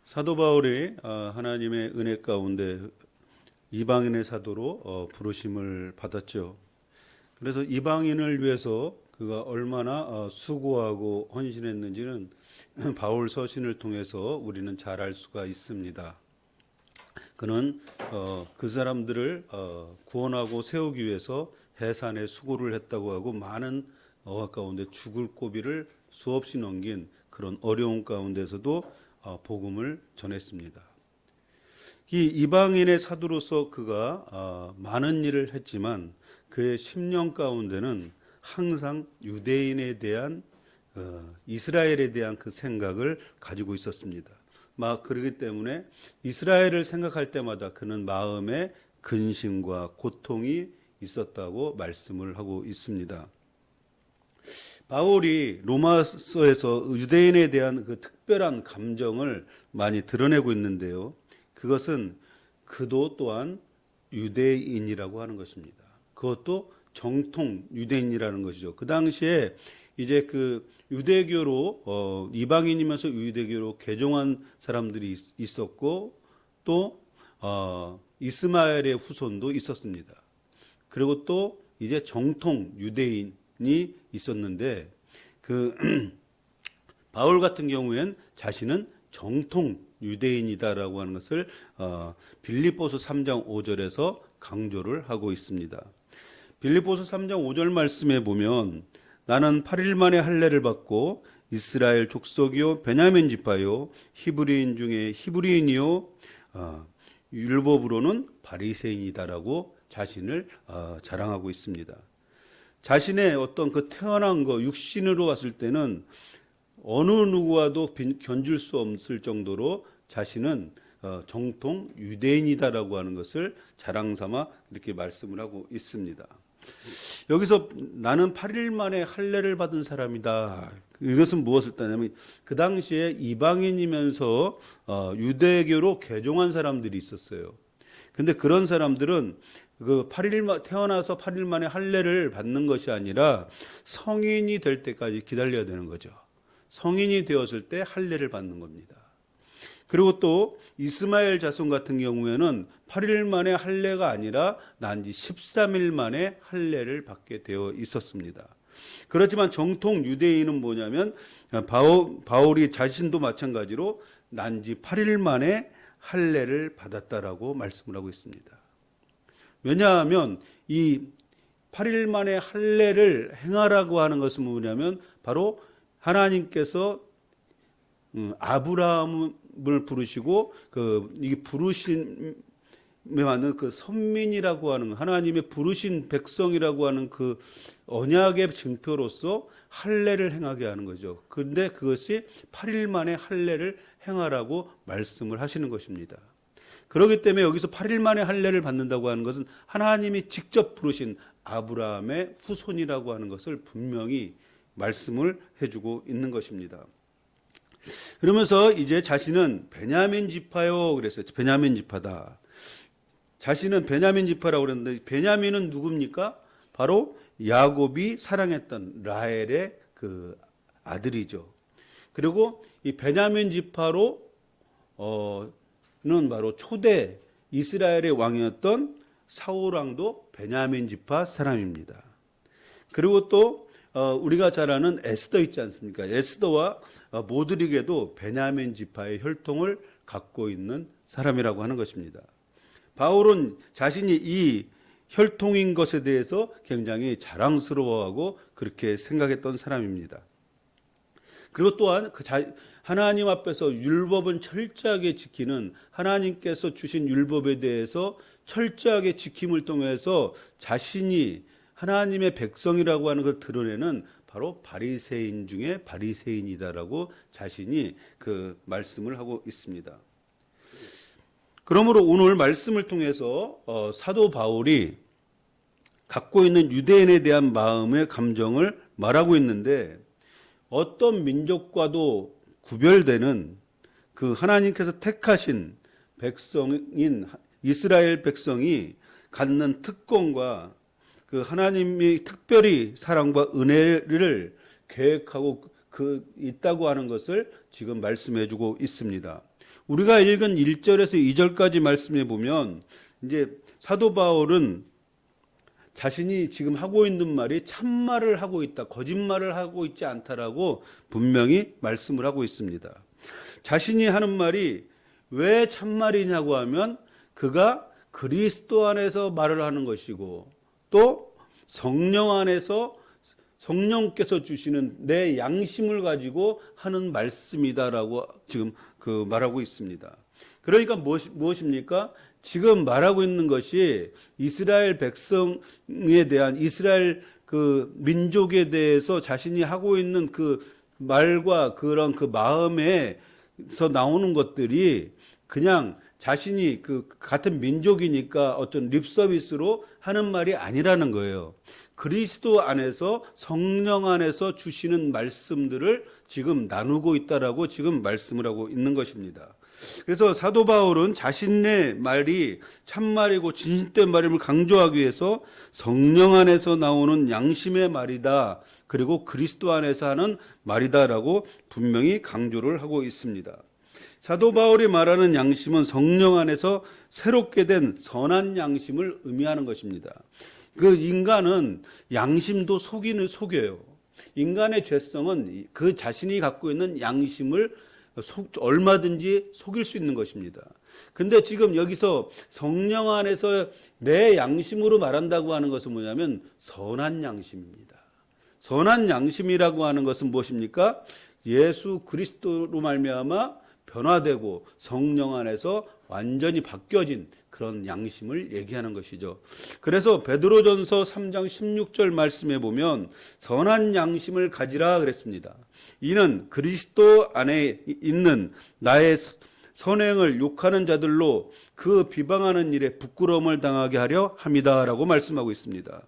사도 바울이 하나님의 은혜 가운데 이방인의 사도로 부르심을 받았죠. 그래서 이방인을 위해서 그가 얼마나 수고하고 헌신했는지는 바울 서신을 통해서 우리는 잘 알 수가 있습니다. 그는 그 사람들을 구원하고 세우기 위해서 해산에 수고를 했다고 하고 많은 어학 가운데 죽을 고비를 수없이 넘긴 그런 어려운 가운데서도 복음을 전했습니다. 이 이방인의 사도로서 그가 많은 일을 했지만 그의 심령 가운데는 항상 유대인에 대한 이스라엘에 대한 그 생각을 가지고 있었습니다. 그렇기 때문에 이스라엘을 생각할 때마다 그는 마음에 근심과 고통이 있었다고 말씀을 하고 있습니다. 바울이 로마서에서 유대인에 대한 그 특별한 감정을 많이 드러내고 있는데요. 그것은 그도 또한 유대인이라고 하는 것입니다. 그것도 정통 유대인이라는 것이죠. 그 당시에 이제 그 유대교로 이방인이면서 유대교로 개종한 사람들이 있었고 또 이스마엘의 후손도 있었습니다. 그리고 또 이제 정통 유대인이 있었는데 그 바울 같은 경우엔 자신은 정통 유대인이다라고 하는 것을 빌립보서 3장 5절에서 강조를 하고 있습니다. 빌립보서 3장 5절 말씀에 보면 나는 8일 만에 할례를 받고 이스라엘 족속이요 베냐민 지파요 히브리인 중에 히브리인이요 율법으로는 바리새인이다라고 자신을 자랑하고 있습니다. 자신의 어떤 그 태어난 거 육신으로 봤을 때는 어느 누구와도 견줄 수 없을 정도로 자신은 정통 유대인이다라고 하는 것을 자랑삼아 이렇게 말씀을 하고 있습니다. 여기서 나는 8일 만에 할례를 받은 사람이다. 이것은 무엇을 뜻하냐면 그 당시에 이방인이면서 유대교로 개종한 사람들이 있었어요. 근데 그런 사람들은 그 태어나서 8일 만에 할례를 받는 것이 아니라 성인이 될 때까지 기다려야 되는 거죠. 성인이 되었을 때 할례를 받는 겁니다. 그리고 또 이스마엘 자손 같은 경우에는 8일 만에 할례가 아니라 난지 13일 만에 할례를 받게 되어 있었습니다. 그렇지만 정통 유대인은 뭐냐면 바울이 자신도 마찬가지로 난지 8일 만에 할례를 받았다라고 말씀을 하고 있습니다. 왜냐하면 이 8일 만에 할례를 행하라고 하는 것은 뭐냐면 바로 하나님께서 아브라함을 부르시고 이 부르심에 맞는 그 선민이라고 하는 하나님의 부르신 백성이라고 하는 그 언약의 증표로서 할례를 행하게 하는 거죠. 그런데 그것이 8일 만에 할례를 행하라고 말씀을 하시는 것입니다. 그렇기 때문에 여기서 8일 만에 할례를 받는다고 하는 것은 하나님이 직접 부르신 아브라함의 후손이라고 하는 것을 분명히 말씀을 해주고 있는 것입니다. 그러면서 이제 자신은 베냐민 지파요 그랬어요. 베냐민 지파다. 자신은 베냐민 지파라고 그랬는데 베냐민은 누굽니까? 바로 야곱이 사랑했던 라헬의 그 아들이죠. 그리고 이 베냐민 지파로 는 바로 초대 이스라엘의 왕이었던 사울 왕도 베냐민 지파 사람입니다. 그리고 또 우리가 잘 아는 에스더 있지 않습니까? 에스더와 모드릭에도 베냐민 지파의 혈통을 갖고 있는 사람이라고 하는 것입니다. 바울은 자신이 이 혈통인 것에 대해서 굉장히 자랑스러워하고 그렇게 생각했던 사람입니다. 그리고 또한 하나님 앞에서 율법은 철저하게 지키는 하나님께서 주신 율법에 대해서 철저하게 지킴을 통해서 자신이 하나님의 백성이라고 하는 것을 드러내는 바로 바리새인 중에 바리새인이다라고 자신이 그 말씀을 하고 있습니다. 그러므로 오늘 말씀을 통해서 사도 바울이 갖고 있는 유대인에 대한 마음의 감정을 말하고 있는데 어떤 민족과도 구별되는 그 하나님께서 택하신 백성인 이스라엘 백성이 갖는 특권과 그 하나님이 특별히 사랑과 은혜를 계획하고 있다고 하는 것을 지금 말씀해주고 있습니다. 우리가 읽은 1절에서 2절까지 말씀해 보면 이제 사도 바울은 자신이 지금 하고 있는 말이 참말을 하고 있다, 거짓말을 하고 있지 않다라고 분명히 말씀을 하고 있습니다. 자신이 하는 말이 왜 참말이냐고 하면 그가 그리스도 안에서 말을 하는 것이고 또 성령 안에서 성령께서 주시는 내 양심을 가지고 하는 말씀이다라고 지금 말하고 있습니다. 그러니까 무엇입니까? 지금 말하고 있는 것이 이스라엘 백성에 대한 이스라엘 그 민족에 대해서 자신이 하고 있는 그 말과 그런 그 마음에서 나오는 것들이 그냥 자신이 그 같은 민족이니까 어떤 립 서비스로 하는 말이 아니라는 거예요. 그리스도 안에서 성령 안에서 주시는 말씀들을 지금 나누고 있다라고 지금 말씀을 하고 있는 것입니다. 그래서 사도 바울은 자신의 말이 참말이고 진실된 말임을 강조하기 위해서 성령 안에서 나오는 양심의 말이다, 그리고 그리스도 안에서 하는 말이다라고 분명히 강조를 하고 있습니다. 사도 바울이 말하는 양심은 성령 안에서 새롭게 된 선한 양심을 의미하는 것입니다. 그 인간은 양심도 속여요. 인간의 죄성은 그 자신이 갖고 있는 양심을 얼마든지 속일 수 있는 것입니다. 근데 지금 여기서 성령 안에서 내 양심으로 말한다고 하는 것은 뭐냐면 선한 양심입니다. 선한 양심이라고 하는 것은 무엇입니까? 예수 그리스도로 말미암아 변화되고 성령 안에서 완전히 바뀌어진 그런 양심을 얘기하는 것이죠. 그래서 베드로전서 3장 16절 말씀에 보면 선한 양심을 가지라 그랬습니다. 이는 그리스도 안에 있는 나의 선행을 욕하는 자들로 그 비방하는 일에 부끄러움을 당하게 하려 함이다라고 말씀하고 있습니다.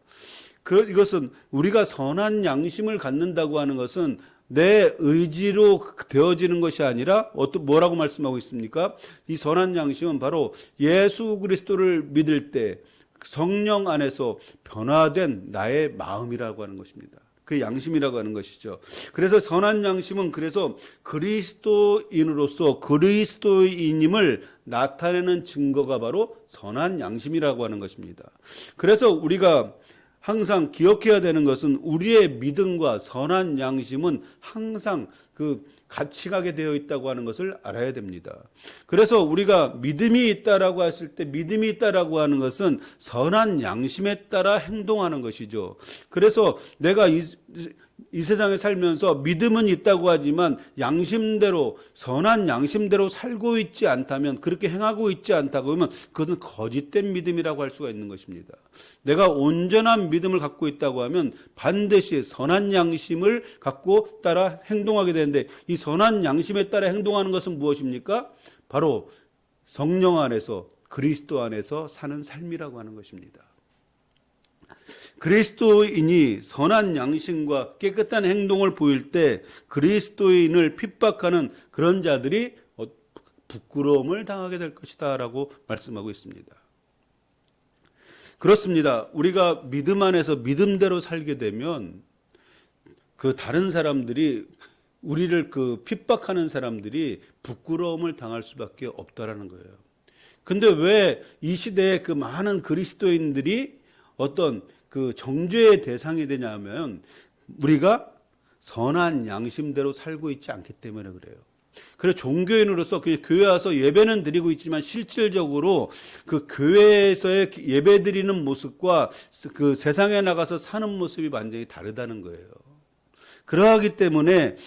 이것은 우리가 선한 양심을 갖는다고 하는 것은 내 의지로 되어지는 것이 아니라 뭐라고 말씀하고 있습니까? 이 선한 양심은 바로 예수 그리스도를 믿을 때 성령 안에서 변화된 나의 마음이라고 하는 것입니다. 그 양심이라고 하는 것이죠. 그래서 선한 양심은 그래서 그리스도인으로서 그리스도인임을 나타내는 증거가 바로 선한 양심이라고 하는 것입니다. 그래서 우리가 항상 기억해야 되는 것은 우리의 믿음과 선한 양심은 항상 같이 가게 되어 있다고 하는 것을 알아야 됩니다. 그래서 우리가 믿음이 있다라고 했을 때 믿음이 있다라고 하는 것은 선한 양심에 따라 행동하는 것이죠. 그래서 내가 이 세상에 살면서 믿음은 있다고 하지만 양심대로 선한 양심대로 살고 있지 않다면, 그렇게 행하고 있지 않다고 하면 그것은 거짓된 믿음이라고 할 수가 있는 것입니다. 내가 온전한 믿음을 갖고 있다고 하면 반드시 선한 양심을 갖고 따라 행동하게 되는데, 이 선한 양심에 따라 행동하는 것은 무엇입니까? 바로 성령 안에서 그리스도 안에서 사는 삶이라고 하는 것입니다. 그리스도인이 선한 양심과 깨끗한 행동을 보일 때 그리스도인을 핍박하는 그런 자들이 부끄러움을 당하게 될 것이다 라고 말씀하고 있습니다. 그렇습니다. 우리가 믿음 안에서 믿음대로 살게 되면 그 다른 사람들이 우리를 핍박하는 사람들이 부끄러움을 당할 수밖에 없다라는 거예요. 근데 왜 이 시대에 그 많은 그리스도인들이 어떤 정죄의 대상이 되냐면 우리가 선한 양심대로 살고 있지 않기 때문에 그래요. 그래서 종교인으로서 그냥 교회 와서 예배는 드리고 있지만 실질적으로 그 교회에서의 예배 드리는 모습과 그 세상에 나가서 사는 모습이 완전히 다르다는 거예요. 그러하기 때문에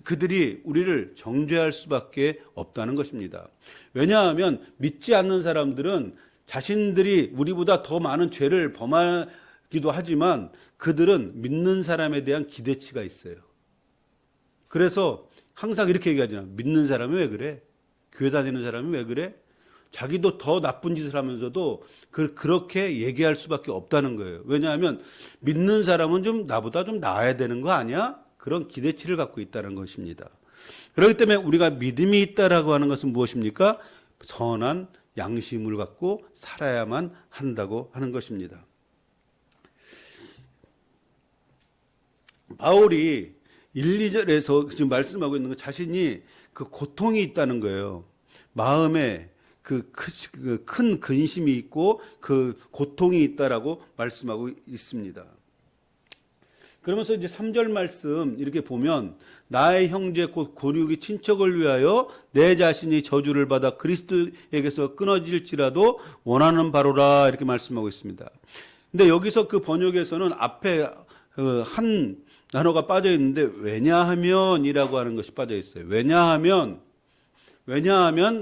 그들이 우리를 정죄할 수밖에 없다는 것입니다. 왜냐하면 믿지 않는 사람들은 자신들이 우리보다 더 많은 죄를 범하기도 하지만 그들은 믿는 사람에 대한 기대치가 있어요. 그래서 항상 이렇게 얘기하잖아요. 믿는 사람이 왜 그래? 교회 다니는 사람이 왜 그래? 자기도 더 나쁜 짓을 하면서도 그렇게 얘기할 수밖에 없다는 거예요. 왜냐하면 믿는 사람은 좀 나보다 좀 나아야 되는 거 아니야? 그런 기대치를 갖고 있다는 것입니다. 그렇기 때문에 우리가 믿음이 있다라고 하는 것은 무엇입니까? 선한 양심을 갖고 살아야만 한다고 하는 것입니다. 바울이 1, 2절에서 지금 말씀하고 있는 건 자신이 그 고통이 있다는 거예요. 마음에 그 큰 근심이 있고 그 고통이 있다라고 말씀하고 있습니다. 그러면서 이제 3절 말씀 이렇게 보면 나의 형제 곧 고륙의 친척을 위하여 내 자신이 저주를 받아 그리스도에게서 끊어질지라도 원하는 바로라 이렇게 말씀하고 있습니다. 근데 여기서 그 번역에서는 앞에 한 단어가 빠져 있는데 왜냐하면이라고 하는 것이 빠져 있어요. 왜냐하면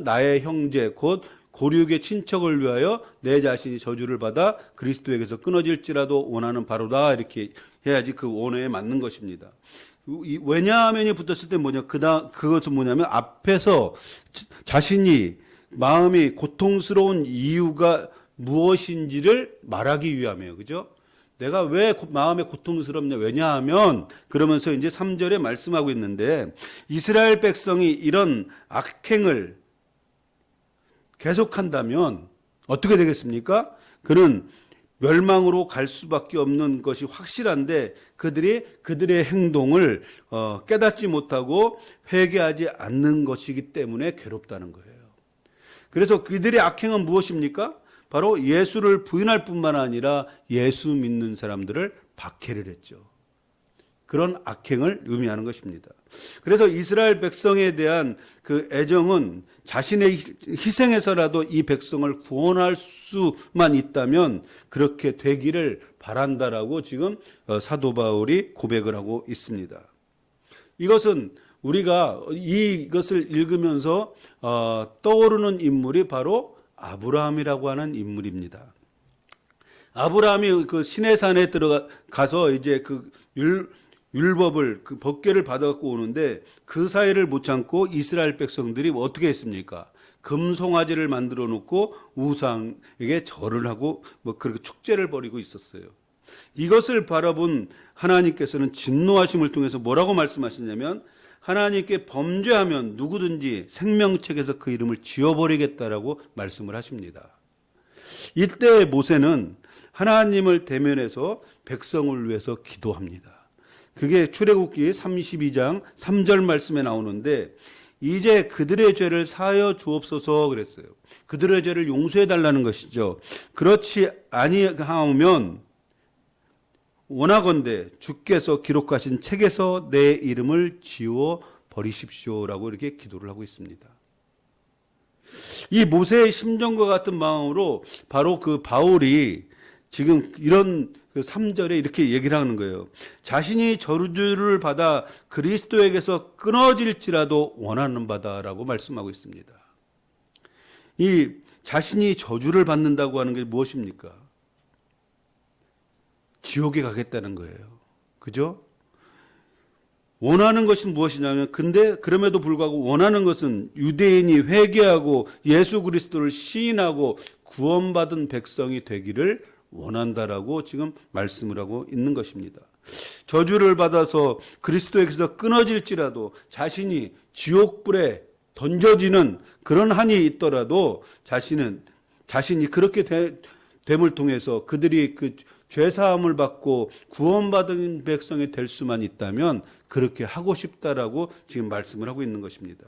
나의 형제 곧 고륙의 친척을 위하여 내 자신이 저주를 받아 그리스도에게서 끊어질지라도 원하는 바로다 이렇게 해야지 그 원어에 맞는 것입니다. 왜냐하면이 붙었을 때 뭐냐 그것은 뭐냐면 앞에서 자신이 마음이 고통스러운 이유가 무엇인지를 말하기 위함이에요. 그죠? 내가 왜 마음에 고통스럽냐? 왜냐하면 그러면서 이제 3절에 말씀하고 있는데 이스라엘 백성이 이런 악행을 계속한다면 어떻게 되겠습니까? 그는 멸망으로 갈 수밖에 없는 것이 확실한데 그들의 행동을 깨닫지 못하고 회개하지 않는 것이기 때문에 괴롭다는 거예요. 그래서 그들의 악행은 무엇입니까? 바로 예수를 부인할 뿐만 아니라 예수 믿는 사람들을 박해를 했죠. 그런 악행을 의미하는 것입니다. 그래서 이스라엘 백성에 대한 그 애정은 자신의 희생에서라도 이 백성을 구원할 수만 있다면 그렇게 되기를 바란다라고 지금 사도 바울이 고백을 하고 있습니다. 이것은 우리가 이것을 읽으면서 떠오르는 인물이 바로 아브라함이라고 하는 인물입니다. 아브라함이 그 시내산에 들어가서 이제 그 율법을 그 법궤를 받아갖고 오는데 그 사이를 못 참고 이스라엘 백성들이 어떻게 했습니까? 금송아지를 만들어 놓고 우상에게 절을 하고 뭐 그렇게 축제를 벌이고 있었어요. 이것을 바라본 하나님께서는 진노하심을 통해서 뭐라고 말씀하시냐면 하나님께 범죄하면 누구든지 생명책에서 그 이름을 지워버리겠다라고 말씀을 하십니다. 이때 모세는 하나님을 대면해서 백성을 위해서 기도합니다. 그게 출애굽기 32장 3절 말씀에 나오는데 이제 그들의 죄를 사하여 주옵소서 그랬어요. 그들의 죄를 용서해 달라는 것이죠. 그렇지 아니하면 원하건대 주께서 기록하신 책에서 내 이름을 지워 버리십시오라고 이렇게 기도를 하고 있습니다. 이 모세의 심정과 같은 마음으로 바로 그 바울이 지금 이런 그 3절에 이렇게 얘기를 하는 거예요. 자신이 저주를 받아 그리스도에게서 끊어질지라도 원하는 바다라고 말씀하고 있습니다. 이 자신이 저주를 받는다고 하는 게 무엇입니까? 지옥에 가겠다는 거예요. 그죠? 원하는 것은 무엇이냐면 근데 그럼에도 불구하고 원하는 것은 유대인이 회개하고 예수 그리스도를 시인하고 구원받은 백성이 되기를 원한다라고 지금 말씀을 하고 있는 것입니다. 저주를 받아서 그리스도에게서 끊어질지라도 자신이 지옥불에 던져지는 그런 한이 있더라도 자신이 그렇게 됨을 통해서 그들이 그 죄사함을 받고 구원받은 백성이 될 수만 있다면 그렇게 하고 싶다라고 지금 말씀을 하고 있는 것입니다.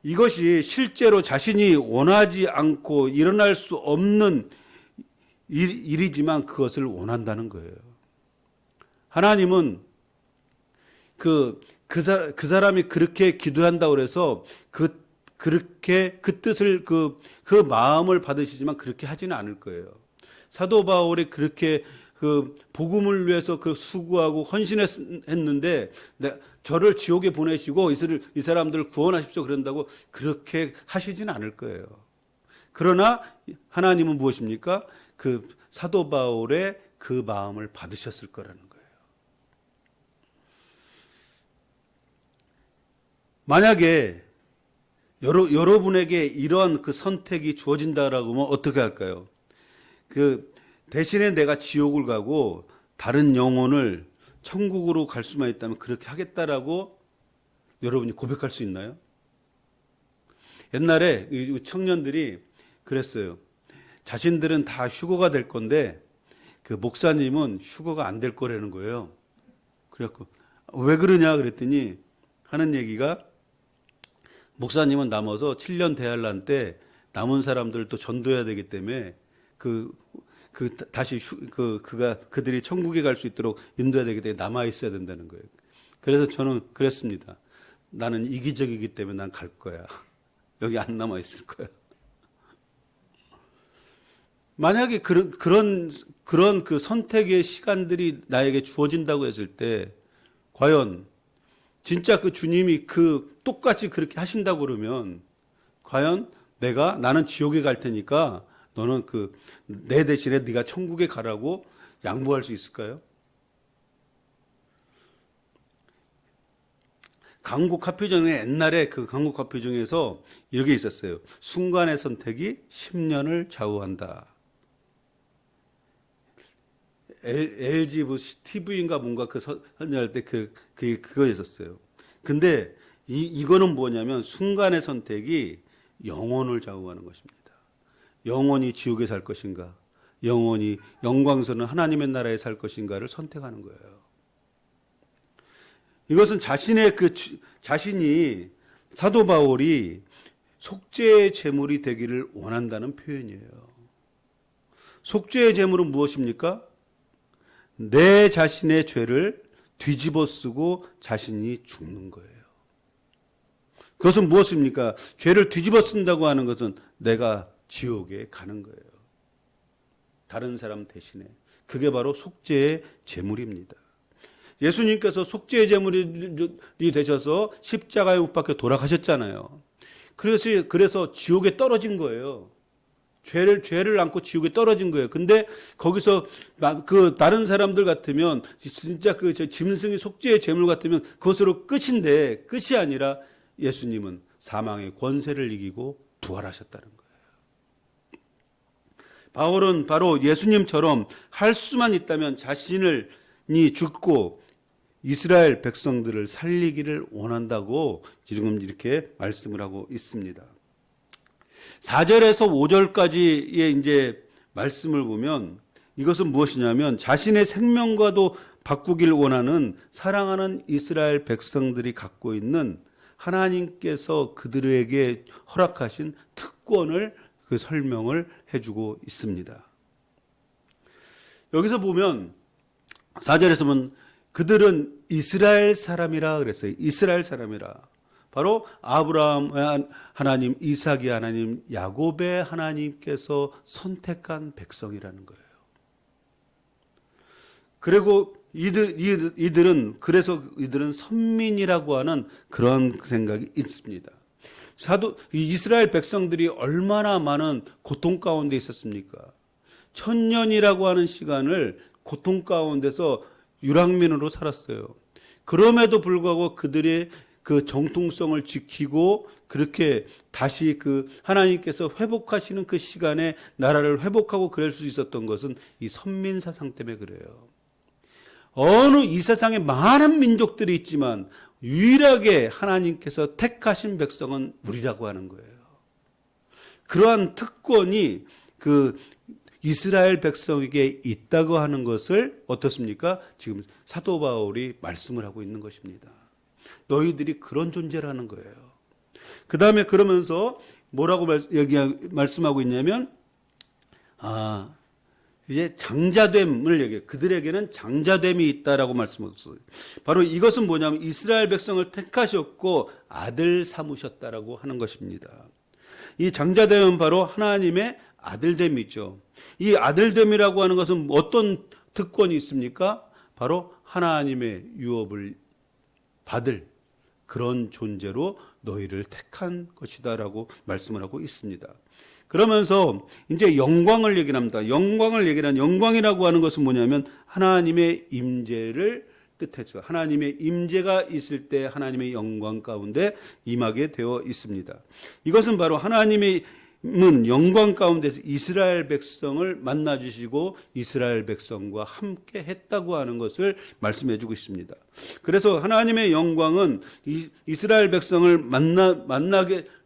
이것이 실제로 자신이 원하지 않고 일어날 수 없는 일이지만 그것을 원한다는 거예요. 하나님은 그 사람이 그렇게 기도한다고 해서 그렇게 그 뜻을 그 마음을 받으시지만 그렇게 하지는 않을 거예요. 사도 바울이 그렇게 그 복음을 위해서 그 수고하고 헌신했는데 저를 지옥에 보내시고 이 사람들을 구원하십시오 그런다고 그렇게 하시지는 않을 거예요. 그러나 하나님은 무엇입니까? 그 사도 바울의 그 마음을 받으셨을 거라는 거예요. 만약에 여러분에게 이러한 그 선택이 주어진다라고 하면 어떻게 할까요? 그 대신에 내가 지옥을 가고 다른 영혼을 천국으로 갈 수만 있다면 그렇게 하겠다라고 여러분이 고백할 수 있나요? 옛날에 청년들이 그랬어요. 자신들은 다 휴거가 될 건데 그 목사님은 휴거가 안 될 거라는 거예요. 그래갖고 왜 그러냐 그랬더니 하는 얘기가 목사님은 남아서 7년 대환란 때 남은 사람들을 또 전도해야 되기 때문에 다시 그들이 천국에 갈 수 있도록 인도해야 되기 때문에 남아 있어야 된다는 거예요. 그래서 저는 그랬습니다. 나는 이기적이기 때문에 난 갈 거야. 여기 안 남아 있을 거야. 만약에 그런 그 선택의 시간들이 나에게 주어진다고 했을 때 과연 진짜 그 주님이 똑같이 그렇게 하신다고 그러면 과연 나는 지옥에 갈 테니까 너는 내 대신에 네가 천국에 가라고 양보할 수 있을까요? 강국 화표정에 옛날에 그 강국 화표정에서 이렇게 있었어요. 순간의 선택이 10년을 좌우한다. LG TV인가 뭔가 선정할 때 그거 있었어요. 근데 이거는 뭐냐면 순간의 선택이 영혼을 좌우하는 것입니다. 영원히 지옥에 살 것인가, 영원히 영광스러운 하나님의 나라에 살 것인가를 선택하는 거예요. 이것은 자신이 사도 바울이 속죄의 제물이 되기를 원한다는 표현이에요. 속죄의 제물은 무엇입니까? 내 자신의 죄를 뒤집어 쓰고 자신이 죽는 거예요. 그것은 무엇입니까? 죄를 뒤집어 쓴다고 하는 것은 내가 지옥에 가는 거예요. 다른 사람 대신에. 그게 바로 속죄의 제물입니다. 예수님께서 속죄의 제물이 되셔서 십자가에 못 박혀 돌아가셨잖아요. 그래서 지옥에 떨어진 거예요. 죄를 안고 지옥에 떨어진 거예요. 근데 거기서 다른 사람들 같으면 진짜 짐승이 속죄의 제물 같으면 그것으로 끝인데 끝이 아니라 예수님은 사망의 권세를 이기고 부활하셨다는 거예요. 바울은 바로 예수님처럼 할 수만 있다면 자신이 죽고 이스라엘 백성들을 살리기를 원한다고 지금 이렇게 말씀을 하고 있습니다. 4절에서 5절까지의 이제 말씀을 보면 이것은 무엇이냐면 자신의 생명과도 바꾸길 원하는 사랑하는 이스라엘 백성들이 갖고 있는 하나님께서 그들에게 허락하신 특권을 설명을 해주고 있습니다. 여기서 보면 4절에서 보면 그들은 이스라엘 사람이라 그랬어요. 이스라엘 사람이라. 바로 아브라함 하나님, 이삭의 하나님, 야곱의 하나님께서 선택한 백성이라는 거예요. 그리고 이들은 선민이라고 하는 그런 생각이 있습니다. 이스라엘 백성들이 얼마나 많은 고통 가운데 있었습니까? 1000년이라고 하는 시간을 고통 가운데서 유랑민으로 살았어요. 그럼에도 불구하고 그들의 그 정통성을 지키고 그렇게 다시 하나님께서 회복하시는 그 시간에 나라를 회복하고 그럴 수 있었던 것은 이 선민 사상 때문에 그래요. 이 세상에 많은 민족들이 있지만 유일하게 하나님께서 택하신 백성은 우리라고 하는 거예요. 그러한 특권이 이스라엘 백성에게 있다고 하는 것을 어떻습니까? 지금 사도 바울이 말씀을 하고 있는 것입니다. 너희들이 그런 존재라는 거예요. 그 다음에 그러면서 뭐라고 말씀하고 있냐면 이제 장자됨을 얘기해요. 그들에게는 장자됨이 있다라고 말씀하셨어요. 바로 이것은 뭐냐면 이스라엘 백성을 택하셨고 아들 삼으셨다라고 하는 것입니다. 이 장자됨은 바로 하나님의 아들됨이죠. 이 아들됨이라고 하는 것은 어떤 특권이 있습니까? 바로 하나님의 유업을 받을 그런 존재로 너희를 택한 것이다라고 말씀을 하고 있습니다. 그러면서 이제 영광을 얘기를 합니다. 영광이라고 하는 것은 뭐냐면 하나님의 임재를 뜻하죠. 하나님의 임재가 있을 때 하나님의 영광 가운데 임하게 되어 있습니다. 이것은 바로 하나님의 영광 가운데서 이스라엘 백성을 만나 주시고 이스라엘 백성과 함께 했다고 하는 것을 말씀해 주고 있습니다. 그래서 하나님의 영광은 이스라엘 백성을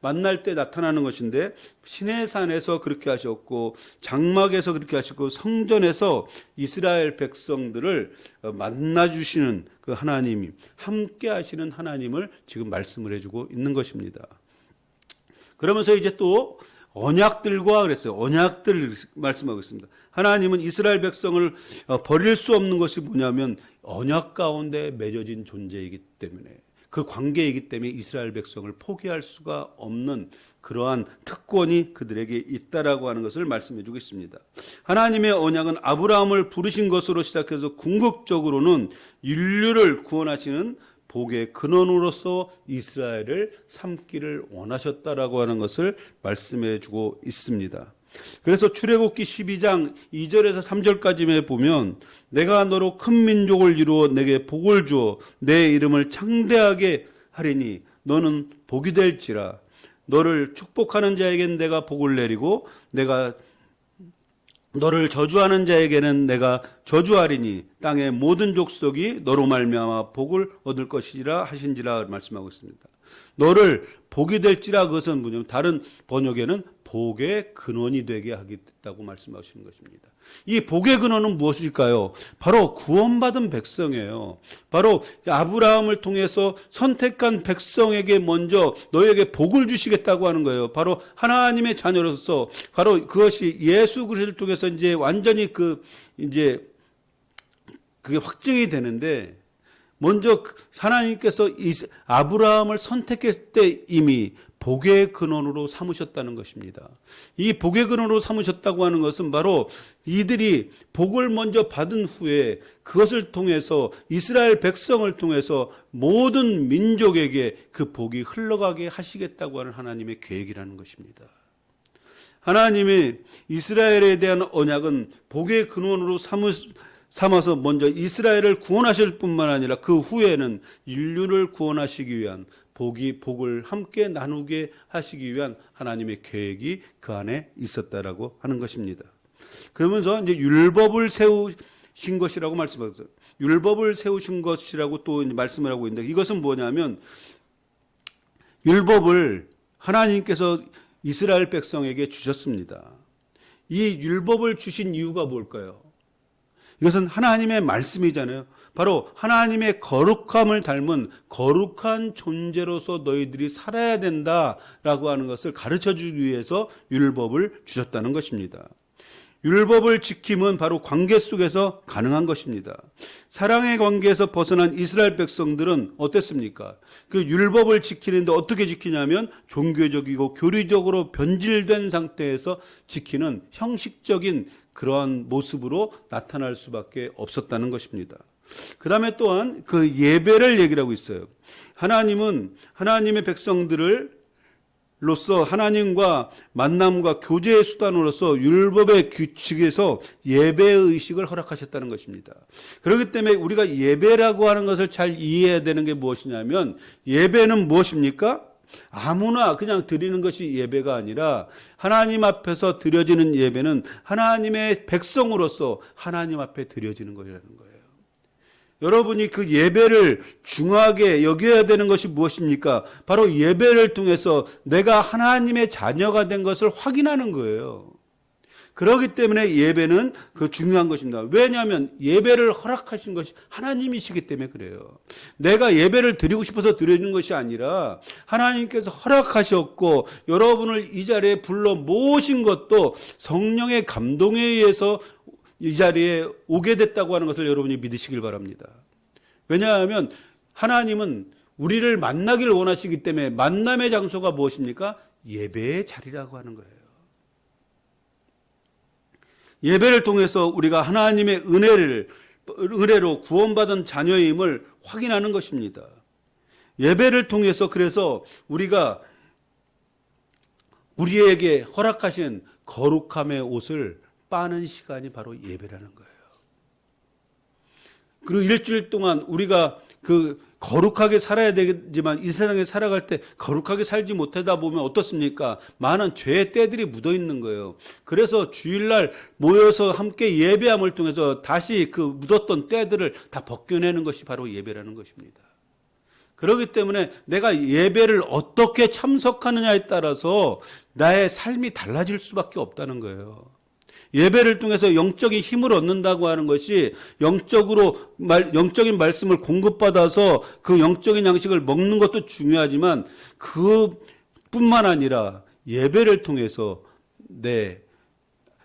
만날 때 나타나는 것인데 시내산에서 그렇게 하셨고 장막에서 그렇게 하셨고 성전에서 이스라엘 백성들을 만나 주시는 그 하나님이 함께 하시는 하나님을 지금 말씀을 해주고 있는 것입니다. 그러면서 이제 또 언약들과 그랬어요. 언약들을 말씀하고 있습니다. 하나님은 이스라엘 백성을 버릴 수 없는 것이 뭐냐면 언약 가운데 맺어진 존재이기 때문에, 그 관계이기 때문에 이스라엘 백성을 포기할 수가 없는 그러한 특권이 그들에게 있다라고 하는 것을 말씀해 주고 있습니다. 하나님의 언약은 아브라함을 부르신 것으로 시작해서 궁극적으로는 인류를 구원하시는 복의 근원으로서 이스라엘을 삼기를 원하셨다라고 하는 것을 말씀해 주고 있습니다. 그래서 출애굽기 12장 2절에서 3절까지에 보면 내가 너로 큰 민족을 이루어 내게 복을 주어 내 이름을 창대하게 하리니 너는 복이 될지라. 너를 축복하는 자에게는 내가 복을 내리고 내가 너를 저주하는 자에게는 내가 저주하리니 땅의 모든 족속이 너로 말미암아 복을 얻을 것이라 하신지라 말씀하고 있습니다. 너를 복이 될지라, 그것은 뭐냐면 다른 번역에는 복의 근원이 되게 하겠다고 말씀하시는 것입니다. 이 복의 근원은 무엇일까요? 바로 구원받은 백성이에요. 바로 아브라함을 통해서 선택한 백성에게 먼저 너에게 복을 주시겠다고 하는 거예요. 바로 하나님의 자녀로서, 바로 그것이 예수 그리스도를 통해서 이제 완전히 이제 그게 확증이 되는데, 먼저 하나님께서 아브라함을 선택했을 때 이미 복의 근원으로 삼으셨다는 것입니다. 이 복의 근원으로 삼으셨다고 하는 것은 바로 이들이 복을 먼저 받은 후에 그것을 통해서 이스라엘 백성을 통해서 모든 민족에게 그 복이 흘러가게 하시겠다고 하는 하나님의 계획이라는 것입니다. 하나님이 이스라엘에 대한 언약은 복의 근원으로 삼아서 먼저 이스라엘을 구원하실 뿐만 아니라 그 후에는 인류를 구원하시기 위한 복을 함께 나누게 하시기 위한 하나님의 계획이 그 안에 있었다라고 하는 것입니다. 그러면서 이제 율법을 세우신 것이라고 말씀하셨어요. 율법을 세우신 것이라고 또 말씀을 하고 있는데, 이것은 뭐냐면 율법을 하나님께서 이스라엘 백성에게 주셨습니다. 이 율법을 주신 이유가 뭘까요? 이것은 하나님의 말씀이잖아요. 바로 하나님의 거룩함을 닮은 거룩한 존재로서 너희들이 살아야 된다라고 하는 것을 가르쳐주기 위해서 율법을 주셨다는 것입니다. 율법을 지킴은 바로 관계 속에서 가능한 것입니다. 사랑의 관계에서 벗어난 이스라엘 백성들은 어땠습니까? 그 율법을 지키는데 어떻게 지키냐면 종교적이고 교리적으로 변질된 상태에서 지키는 형식적인 그러한 모습으로 나타날 수밖에 없었다는 것입니다. 그 다음에 또한 그 예배를 얘기를 하고 있어요. 하나님은 하나님의 백성들을 로서 하나님과 만남과 교제의 수단으로서 율법의 규칙에서 예배의 의식을 허락하셨다는 것입니다. 그렇기 때문에 우리가 예배라고 하는 것을 잘 이해해야 되는 게 무엇이냐면, 예배는 무엇입니까? 아무나 그냥 드리는 것이 예배가 아니라 하나님 앞에서 드려지는 예배는 하나님의 백성으로서 하나님 앞에 드려지는 것이라는 거예요. 여러분이 그 예배를 중요하게 여겨야 되는 것이 무엇입니까? 바로 예배를 통해서 내가 하나님의 자녀가 된 것을 확인하는 거예요. 그렇기 때문에 예배는 그 중요한 것입니다. 왜냐하면 예배를 허락하신 것이 하나님이시기 때문에 그래요. 내가 예배를 드리고 싶어서 드리는 것이 아니라 하나님께서 허락하셨고 여러분을 이 자리에 불러 모으신 것도 성령의 감동에 의해서 이 자리에 오게 됐다고 하는 것을 여러분이 믿으시길 바랍니다. 왜냐하면 하나님은 우리를 만나기를 원하시기 때문에 만남의 장소가 무엇입니까? 예배의 자리라고 하는 거예요. 예배를 통해서 우리가 하나님의 은혜로 구원받은 자녀임을 확인하는 것입니다. 예배를 통해서 그래서 우리가 우리에게 허락하신 거룩함의 옷을 빠는 시간이 바로 예배라는 거예요. 그리고 일주일 동안 우리가 그 거룩하게 살아야 되지만 이 세상에 살아갈 때 거룩하게 살지 못하다 보면 어떻습니까? 많은 죄의 때들이 묻어 있는 거예요. 그래서 주일날 모여서 함께 예배함을 통해서 다시 그 묻었던 때들을 다 벗겨내는 것이 바로 예배라는 것입니다. 그렇기 때문에 내가 예배를 어떻게 참석하느냐에 따라서 나의 삶이 달라질 수밖에 없다는 거예요. 예배를 통해서 영적인 힘을 얻는다고 하는 것이 영적인 말씀을 공급받아서 그 영적인 양식을 먹는 것도 중요하지만 그뿐만 아니라 예배를 통해서 내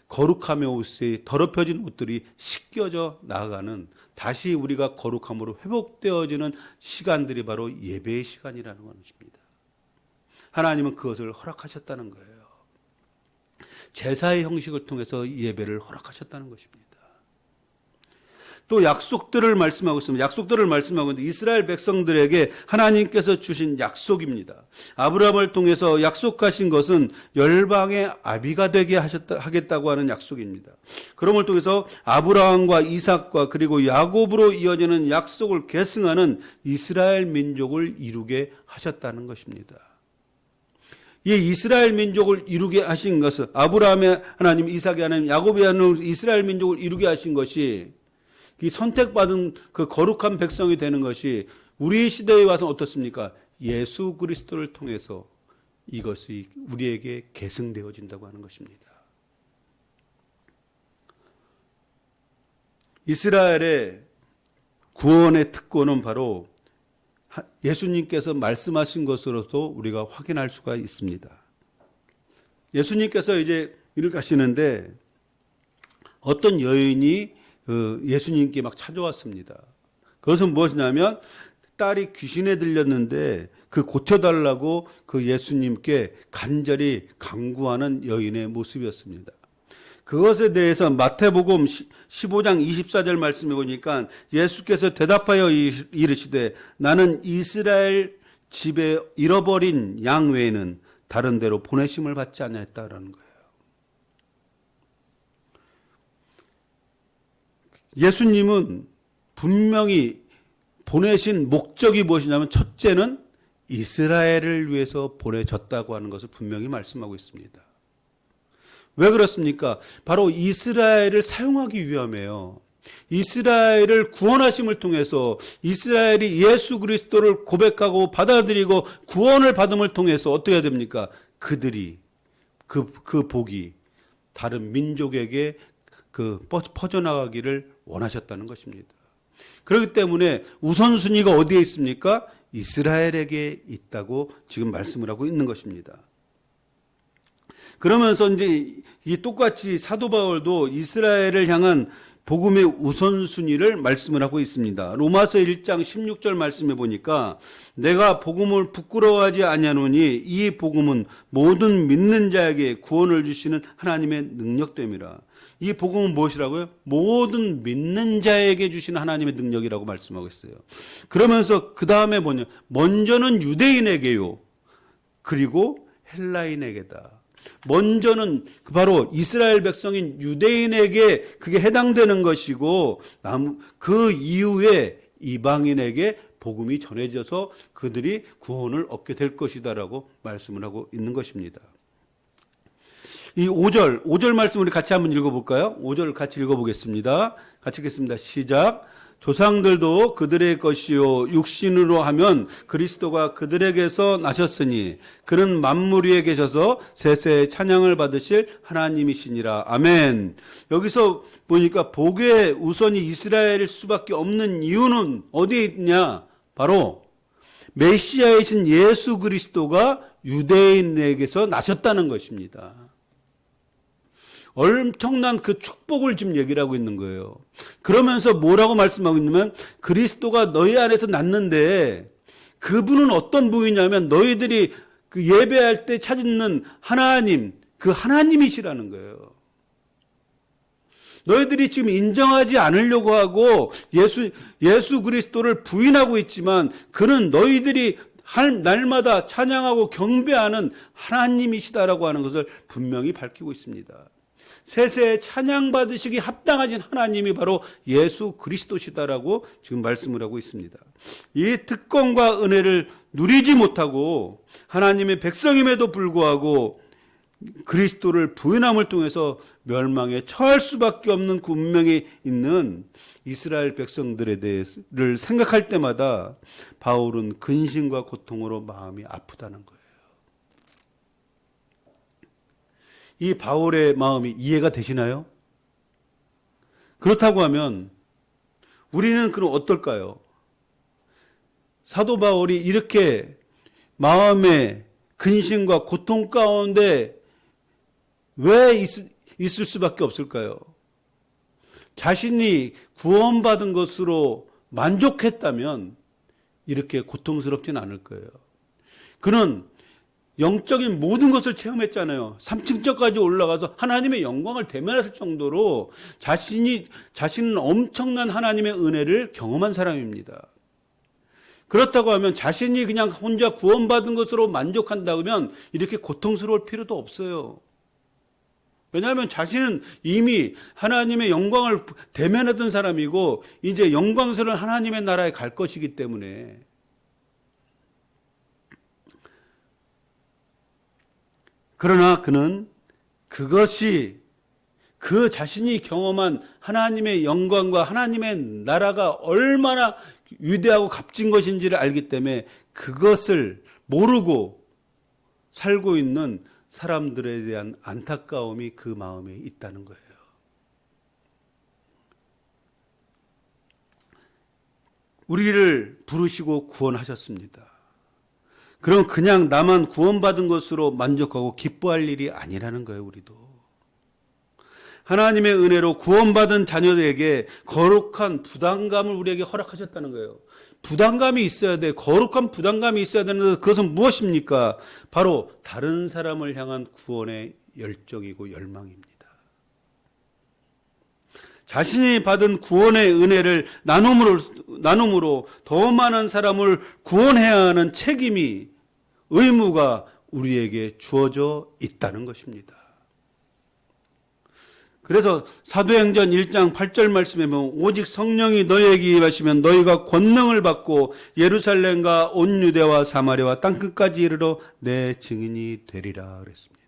거룩함의 옷이 더럽혀진 옷들이 씻겨져 나아가는, 다시 우리가 거룩함으로 회복되어지는 시간들이 바로 예배의 시간이라는 것입니다. 하나님은 그것을 허락하셨다는 거예요. 제사의 형식을 통해서 예배를 허락하셨다는 것입니다. 또 약속들을 말씀하고 있습니다. 약속들을 말씀하고 있는데 이스라엘 백성들에게 하나님께서 주신 약속입니다. 아브라함을 통해서 약속하신 것은 열방의 아비가 되게 하겠다고 하는 약속입니다. 그럼을 통해서 아브라함과 이삭과 그리고 야곱으로 이어지는 약속을 계승하는 이스라엘 민족을 이루게 하셨다는 것입니다. 이 이스라엘 민족을 이루게 하신 것은 아브라함의 하나님, 이삭의 하나님, 야곱의 하나님, 이스라엘 민족을 이루게 하신 것이 이 선택받은 그 거룩한 백성이 되는 것이 우리 시대에 와서 어떻습니까? 예수 그리스도를 통해서 이것이 우리에게 계승되어진다고 하는 것입니다. 이스라엘의 구원의 특권은 바로 예수님께서 말씀하신 것으로도 우리가 확인할 수가 있습니다. 예수님께서 이제 이렇게 하시는데 어떤 여인이 예수님께 막 찾아왔습니다. 그것은 무엇이냐면 딸이 귀신에 들렸는데 그 고쳐달라고 그 예수님께 간절히 간구하는 여인의 모습이었습니다. 그것에 대해서 마태복음 15장 24절 말씀해 보니까 예수께서 대답하여 이르시되 나는 이스라엘 집에 잃어버린 양 외에는 다른 데로 보내심을 받지 않았다라는 거예요. 예수님은 분명히 보내신 목적이 무엇이냐면 첫째는 이스라엘을 위해서 보내졌다고 하는 것을 분명히 말씀하고 있습니다. 왜 그렇습니까? 바로 이스라엘을 사용하기 위함이에요. 이스라엘을 구원하심을 통해서 이스라엘이 예수 그리스도를 고백하고 받아들이고 구원을 받음을 통해서 어떻게 해야 됩니까? 그들이 그 복이 다른 민족에게 퍼져나가기를 원하셨다는 것입니다. 그렇기 때문에 우선순위가 어디에 있습니까? 이스라엘에게 있다고 지금 말씀을 하고 있는 것입니다. 그러면서 이제 이 똑같이 사도 바울도 이스라엘을 향한 복음의 우선순위를 말씀을 하고 있습니다. 로마서 1장 16절 말씀해 보니까 내가 복음을 부끄러워하지 아니하노니 이 복음은 모든 믿는 자에게 구원을 주시는 하나님의 능력됨이라. 이 복음은 무엇이라고요? 모든 믿는 자에게 주시는 하나님의 능력이라고 말씀하고 있어요. 그러면서 그 다음에 뭐냐? 먼저는 유대인에게요. 그리고 헬라인에게다. 먼저는 바로 이스라엘 백성인 유대인에게 그게 해당되는 것이고 그 이후에 이방인에게 복음이 전해져서 그들이 구원을 얻게 될 것이다라고 말씀을 하고 있는 것입니다. 이 5절 말씀 우리 같이 한번 읽어볼까요? 5절 같이 읽어보겠습니다. 같이 읽겠습니다. 시작. 조상들도 그들의 것이요 육신으로 하면 그리스도가 그들에게서 나셨으니 그는 만물 위에 계셔서 세세의 찬양을 받으실 하나님이시니라. 아멘. 여기서 보니까 복의 우선이 이스라엘일 수밖에 없는 이유는 어디에 있냐? 바로 메시아이신 예수 그리스도가 유대인에게서 나셨다는 것입니다. 엄청난 그 축복을 지금 얘기를 하고 있는 거예요. 그러면서 뭐라고 말씀하고 있냐면 그리스도가 너희 안에서 났는데 그분은 어떤 분이냐면 너희들이 그 예배할 때 찾는 하나님, 그 하나님이시라는 거예요. 너희들이 지금 인정하지 않으려고 하고 예수 그리스도를 부인하고 있지만 그는 너희들이 날마다 찬양하고 경배하는 하나님이시다라고 하는 것을 분명히 밝히고 있습니다. 세세에 찬양받으시기 합당하신 하나님이 바로 예수 그리스도시다라고 지금 말씀을 하고 있습니다. 이 특권과 은혜를 누리지 못하고 하나님의 백성임에도 불구하고 그리스도를 부인함을 통해서 멸망에 처할 수밖에 없는 운명이 있는 이스라엘 백성들에 대해서를 생각할 때마다 바울은 근심과 고통으로 마음이 아프다는 거예요. 이 바울의 마음이 이해가 되시나요? 그렇다고 하면 우리는 그럼 어떨까요? 사도 바울이 이렇게 마음의 근심과 고통 가운데 왜 있을 수밖에 없을까요? 자신이 구원받은 것으로 만족했다면 이렇게 고통스럽진 않을 거예요. 그는 영적인 모든 것을 체험했잖아요. 3층까지 올라가서 하나님의 영광을 대면할 정도로 자신은 엄청난 하나님의 은혜를 경험한 사람입니다. 그렇다고 하면 자신이 그냥 혼자 구원받은 것으로 만족한다면 이렇게 고통스러울 필요도 없어요. 왜냐하면 자신은 이미 하나님의 영광을 대면하던 사람이고 이제 영광스러운 하나님의 나라에 갈 것이기 때문에. 그러나 그는 그것이 그 자신이 경험한 하나님의 영광과 하나님의 나라가 얼마나 위대하고 값진 것인지를 알기 때문에 그것을 모르고 살고 있는 사람들에 대한 안타까움이 그 마음에 있다는 거예요. 우리를 부르시고 구원하셨습니다. 그럼 그냥 나만 구원받은 것으로 만족하고 기뻐할 일이 아니라는 거예요, 우리도. 하나님의 은혜로 구원받은 자녀들에게 거룩한 부담감을 우리에게 허락하셨다는 거예요. 부담감이 있어야 돼. 거룩한 부담감이 있어야 되는데 그것은 무엇입니까? 바로 다른 사람을 향한 구원의 열정이고 열망입니다. 자신이 받은 구원의 은혜를 나눔으로 더 많은 사람을 구원해야 하는 책임이, 의무가 우리에게 주어져 있다는 것입니다. 그래서 사도행전 1장 8절 말씀에 보면 오직 성령이 너희에게 임하시면 너희가 권능을 받고 예루살렘과 온 유대와 사마리아와 땅끝까지 이르러 내 증인이 되리라 그랬습니다.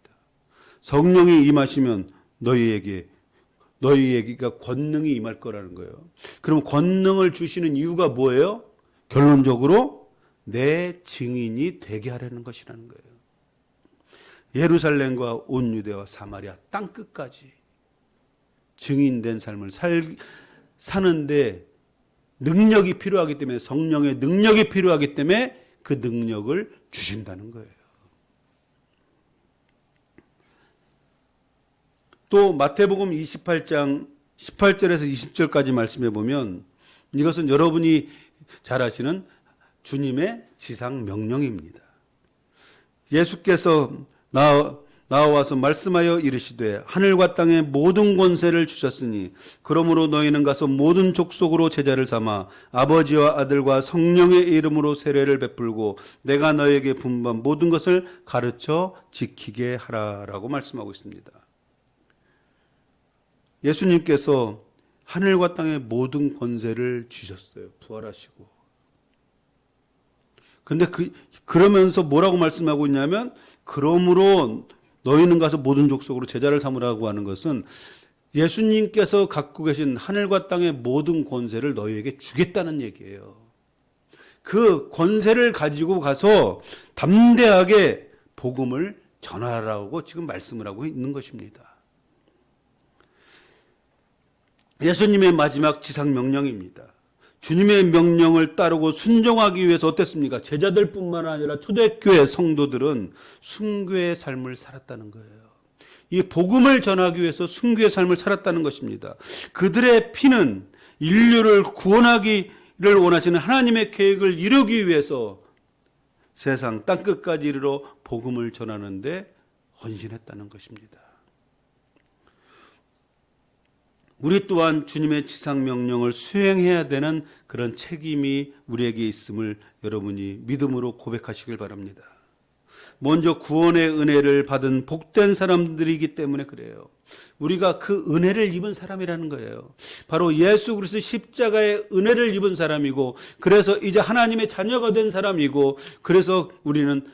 성령이 임하시면 너희에게가 권능이 임할 거라는 거예요. 그럼 권능을 주시는 이유가 뭐예요? 결론적으로 내 증인이 되게 하려는 것이라는 거예요. 예루살렘과 온 유대와 사마리아 땅끝까지 증인된 삶을 사는데 능력이 필요하기 때문에, 성령의 능력이 필요하기 때문에 그 능력을 주신다는 거예요. 또 마태복음 28장 18절에서 20절까지 말씀해 보면 이것은 여러분이 잘 아시는 주님의 지상 명령입니다. 예수께서 나와서 말씀하여 이르시되 하늘과 땅의 모든 권세를 주셨으니 그러므로 너희는 가서 모든 족속으로 제자를 삼아 아버지와 아들과 성령의 이름으로 세례를 베풀고 내가 너희에게 분부한 모든 것을 가르쳐 지키게 하라라고 말씀하고 있습니다. 예수님께서 하늘과 땅의 모든 권세를 주셨어요. 부활하시고. 근데 그러면서 뭐라고 말씀하고 있냐면 그러므로 너희는 가서 모든 족속으로 제자를 삼으라고 하는 것은 예수님께서 갖고 계신 하늘과 땅의 모든 권세를 너희에게 주겠다는 얘기예요. 그 권세를 가지고 가서 담대하게 복음을 전하라고 지금 말씀을 하고 있는 것입니다. 예수님의 마지막 지상 명령입니다. 주님의 명령을 따르고 순종하기 위해서 어땠습니까? 제자들뿐만 아니라 초대교회 성도들은 순교의 삶을 살았다는 거예요. 이 복음을 전하기 위해서 순교의 삶을 살았다는 것입니다. 그들의 피는 인류를 구원하기를 원하시는 하나님의 계획을 이루기 위해서 세상 땅끝까지 이르러 복음을 전하는데 헌신했다는 것입니다. 우리 또한 주님의 지상 명령을 수행해야 되는 그런 책임이 우리에게 있음을 여러분이 믿음으로 고백하시길 바랍니다. 먼저 구원의 은혜를 받은 복된 사람들이기 때문에 그래요. 우리가 그 은혜를 입은 사람이라는 거예요. 바로 예수 그리스도 십자가의 은혜를 입은 사람이고, 그래서 이제 하나님의 자녀가 된 사람이고, 그래서 우리는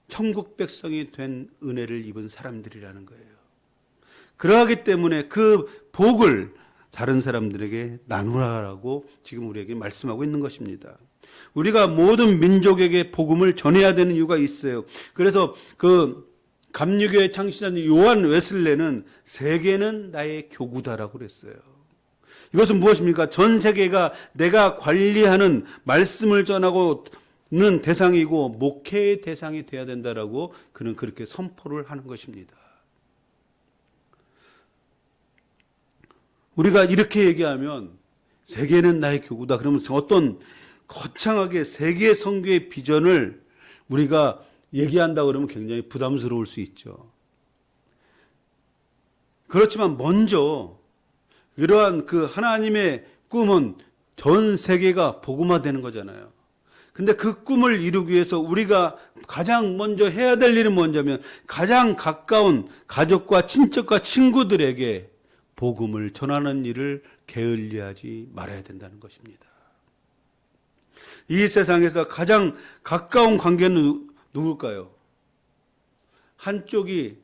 천국 백성이 된 은혜를 입은 사람들이라는 거예요. 그러하기 때문에 그 복을 다른 사람들에게 나누라라고 지금 우리에게 말씀하고 있는 것입니다. 우리가 모든 민족에게 복음을 전해야 되는 이유가 있어요. 그래서 그 감리교의 창시자인 요한 웨슬레는 세계는 나의 교구다라고 그랬어요. 이것은 무엇입니까? 전 세계가 내가 관리하는 말씀을 전하고는 대상이고 목회의 대상이 되어야 된다라고 그는 그렇게 선포를 하는 것입니다. 우리가 이렇게 얘기하면 세계는 나의 교구다 그러면서 어떤 거창하게 세계 선교의 비전을 우리가 얘기한다 그러면 굉장히 부담스러울 수 있죠. 그렇지만 먼저 이러한 그 하나님의 꿈은 전 세계가 복음화되는 거잖아요. 근데 그 꿈을 이루기 위해서 우리가 가장 먼저 해야 될 일은 뭐냐면 가장 가까운 가족과 친척과 친구들에게 복음을 전하는 일을 게을리하지 말아야 된다는 것입니다. 이 세상에서 가장 가까운 관계는 누굴까요? 한쪽이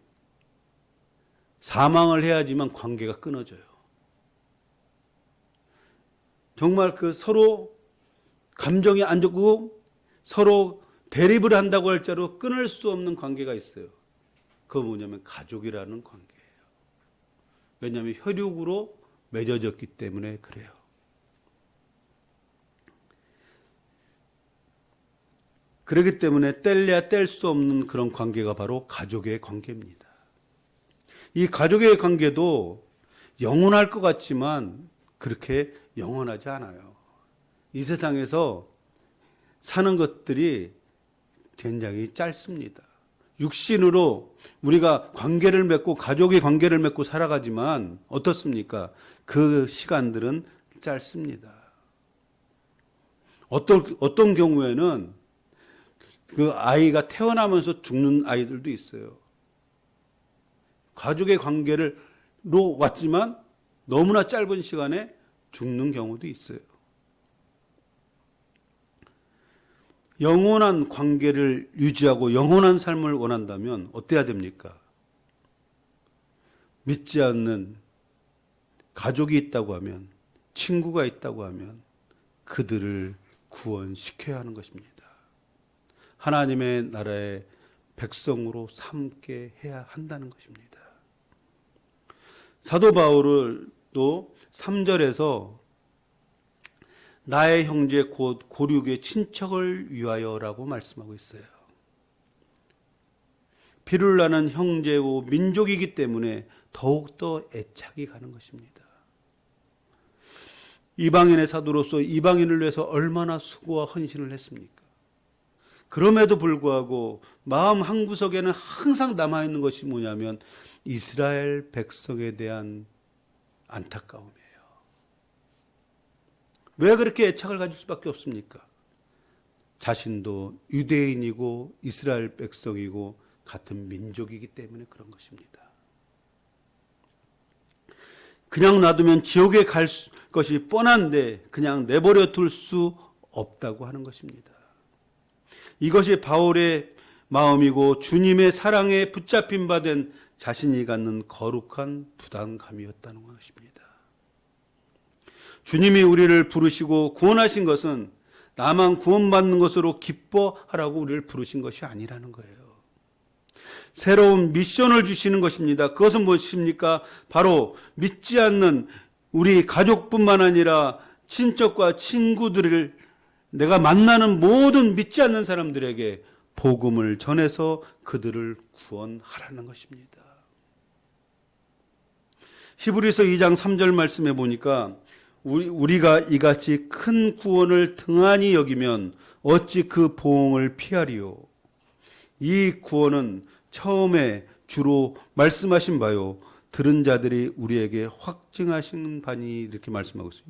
사망을 해야지만 관계가 끊어져요. 정말 그 서로 감정이 안 좋고 서로 대립을 한다고 할지라도 끊을 수 없는 관계가 있어요. 그거 뭐냐면 가족이라는 관계예요. 왜냐하면 혈육으로 맺어졌기 때문에 그래요. 그렇기 때문에 뗄래야 뗄 수 없는 그런 관계가 바로 가족의 관계입니다. 이 가족의 관계도 영원할 것 같지만 그렇게 영원하지 않아요. 이 세상에서 사는 것들이 굉장히 짧습니다. 육신으로 우리가 관계를 맺고 가족의 관계를 맺고 살아가지만 어떻습니까? 그 시간들은 짧습니다. 어떤 경우에는 그 아이가 태어나면서 죽는 아이들도 있어요. 가족의 관계로 왔지만 너무나 짧은 시간에 죽는 경우도 있어요. 영원한 관계를 유지하고 영원한 삶을 원한다면 어때야 됩니까? 믿지 않는 가족이 있다고 하면, 친구가 있다고 하면 그들을 구원시켜야 하는 것입니다. 하나님의 나라의 백성으로 삼게 해야 한다는 것입니다. 사도 바울도 3절에서 나의 형제 곧 고륙의 친척을 위하여라고 말씀하고 있어요. 피를 나는 형제고 민족이기 때문에 더욱더 애착이 가는 것입니다. 이방인의 사도로서 이방인을 위해서 얼마나 수고와 헌신을 했습니까? 그럼에도 불구하고 마음 한구석에는 항상 남아있는 것이 뭐냐면 이스라엘 백성에 대한 안타까움이에요. 왜 그렇게 애착을 가질 수밖에 없습니까? 자신도 유대인이고 이스라엘 백성이고 같은 민족이기 때문에 그런 것입니다. 그냥 놔두면 지옥에 갈 것이 뻔한데 그냥 내버려 둘 수 없다고 하는 것입니다. 이것이 바울의 마음이고 주님의 사랑에 붙잡힌 바 된 자신이 갖는 거룩한 부담감이었다는 것입니다. 주님이 우리를 부르시고 구원하신 것은 나만 구원받는 것으로 기뻐하라고 우리를 부르신 것이 아니라는 거예요. 새로운 미션을 주시는 것입니다. 그것은 무엇입니까? 바로 믿지 않는 우리 가족뿐만 아니라 친척과 친구들을 내가 만나는 모든 믿지 않는 사람들에게 복음을 전해서 그들을 구원하라는 것입니다. 히브리서 2장 3절 말씀에 보니까 우리가 이같이 큰 구원을 등한히 여기면 어찌 그 보응을 피하리요. 이 구원은 처음에 주로 말씀하신 바요 들은 자들이 우리에게 확증하신 바니 이렇게 말씀하고 있어요.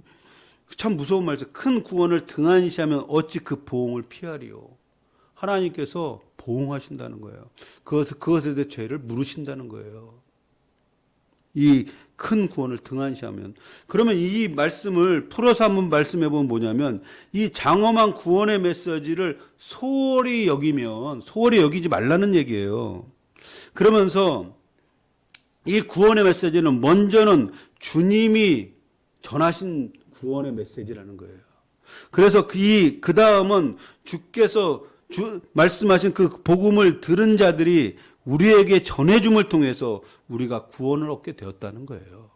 참 무서운 말이죠. 큰 구원을 등한시하면 어찌 그 보응을 피하리요. 하나님께서 보응하신다는 거예요. 그것에 대해 죄를 물으신다는 거예요. 이 큰 구원을 등한시하면. 그러면 이 말씀을 풀어서 한번 말씀해 보면 뭐냐면 이 장엄한 구원의 메시지를 소홀히 여기지 말라는 얘기예요. 그러면서 이 구원의 메시지는 먼저는 주님이 전하신 구원의 메시지라는 거예요. 그래서 그 다음은 주께서 말씀하신 그 복음을 들은 자들이 우리에게 전해줌을 통해서 우리가 구원을 얻게 되었다는 거예요.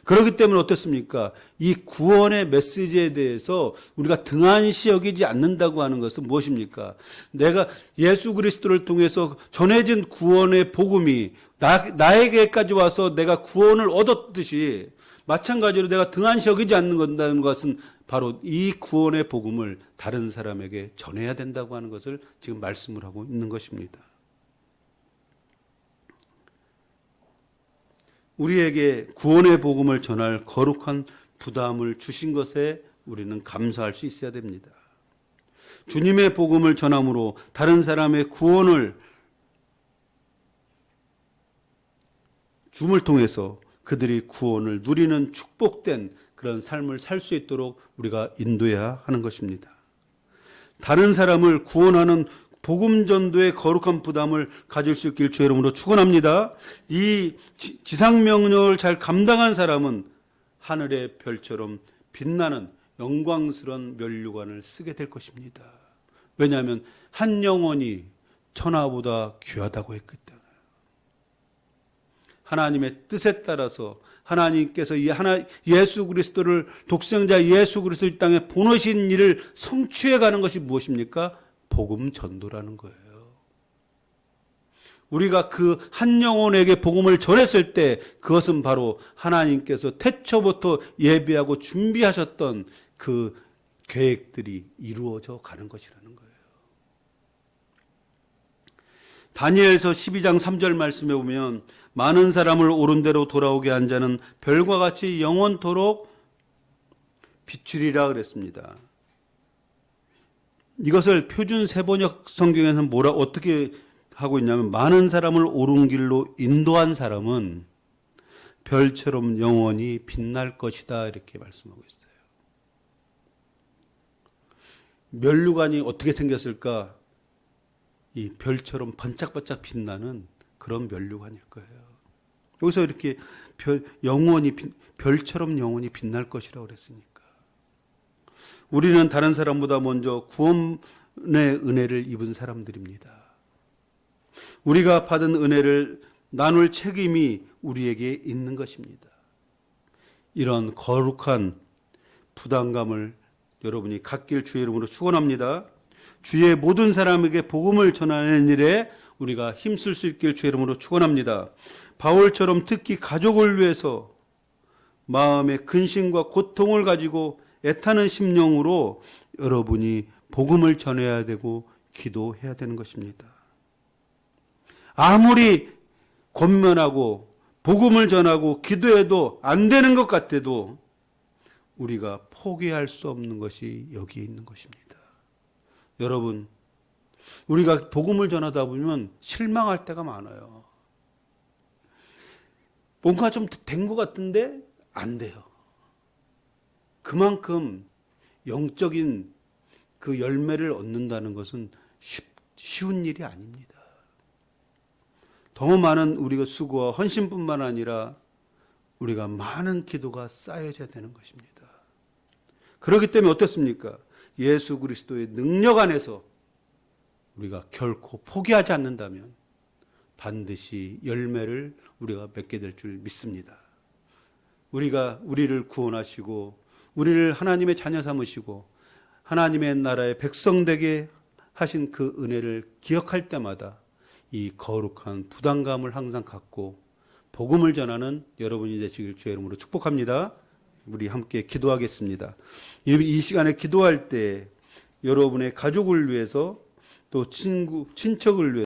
그렇기 때문에 어떻습니까? 이 구원의 메시지에 대해서 우리가 등한시 여기지 않는다고 하는 것은 무엇입니까? 내가 예수 그리스도를 통해서 전해진 구원의 복음이 나에게까지 와서 내가 구원을 얻었듯이 마찬가지로 내가 등한시 여기지 않는다는 것은 바로 이 구원의 복음을 다른 사람에게 전해야 된다고 하는 것을 지금 말씀을 하고 있는 것입니다. 우리에게 구원의 복음을 전할 거룩한 부담을 주신 것에 우리는 감사할 수 있어야 됩니다. 주님의 복음을 전함으로 다른 사람의 구원을 줌을 통해서 그들이 구원을 누리는 축복된 그런 삶을 살 수 있도록 우리가 인도해야 하는 것입니다. 다른 사람을 구원하는 복음 전도의 거룩한 부담을 가질 수 있길 주의 이름으로 축원합니다. 이 지상 명령을 잘 감당한 사람은 하늘의 별처럼 빛나는 영광스러운 면류관을 쓰게 될 것입니다. 왜냐하면 한 영혼이 천하보다 귀하다고 했기 때문에. 하나님의 뜻에 따라서 하나님께서 예수 그리스도를 독생자 예수 그리스도 이 땅에 보내신 일을 성취해 가는 것이 무엇입니까? 복음 전도라는 거예요. 우리가 그 한 영혼에게 복음을 전했을 때 그것은 바로 하나님께서 태초부터 예비하고 준비하셨던 그 계획들이 이루어져 가는 것이라는 거예요. 다니엘서 12장 3절 말씀에 보면 많은 사람을 옳은 대로 돌아오게 한 자는 별과 같이 영원토록 비추리라 그랬습니다. 이것을 표준 세번역 성경에서는 어떻게 하고 있냐면 많은 사람을 옳은 길로 인도한 사람은 별처럼 영원히 빛날 것이다 이렇게 말씀하고 있어요. 면류관이 어떻게 생겼을까? 이 별처럼 번짝번짝 빛나는 그런 면류관일 거예요. 여기서 이렇게 별처럼 영원히 빛날 것이라고 그랬으니까. 우리는 다른 사람보다 먼저 구원의 은혜를 입은 사람들입니다. 우리가 받은 은혜를 나눌 책임이 우리에게 있는 것입니다. 이런 거룩한 부담감을 여러분이 갖길 주의 이름으로 축원합니다. 주의 모든 사람에게 복음을 전하는 일에 우리가 힘쓸 수 있길 주의 이름으로 축원합니다. 바울처럼 특히 가족을 위해서 마음의 근심과 고통을 가지고 애타는 심령으로 여러분이 복음을 전해야 되고 기도해야 되는 것입니다. 아무리 권면하고 복음을 전하고 기도해도 안 되는 것 같아도 우리가 포기할 수 없는 것이 여기에 있는 것입니다. 여러분, 우리가 복음을 전하다 보면 실망할 때가 많아요. 뭔가 좀 된 것 같은데 안 돼요. 그만큼 영적인 그 열매를 얻는다는 것은 쉬운 일이 아닙니다. 더 많은 우리가 수고와 헌신뿐만 아니라 우리가 많은 기도가 쌓여져야 되는 것입니다. 그렇기 때문에 어떻습니까? 예수 그리스도의 능력 안에서 우리가 결코 포기하지 않는다면 반드시 열매를 우리가 맺게 될 줄 믿습니다. 우리를 구원하시고 우리를 하나님의 자녀 삼으시고 하나님의 나라의 백성 되게 하신 그 은혜를 기억할 때마다 이 거룩한 부담감을 항상 갖고 복음을 전하는 여러분이 되시길 주의 이름으로 축복합니다. 우리 함께 기도하겠습니다. 이 시간에 기도할 때 여러분의 가족을 위해서 또 친척을 위해서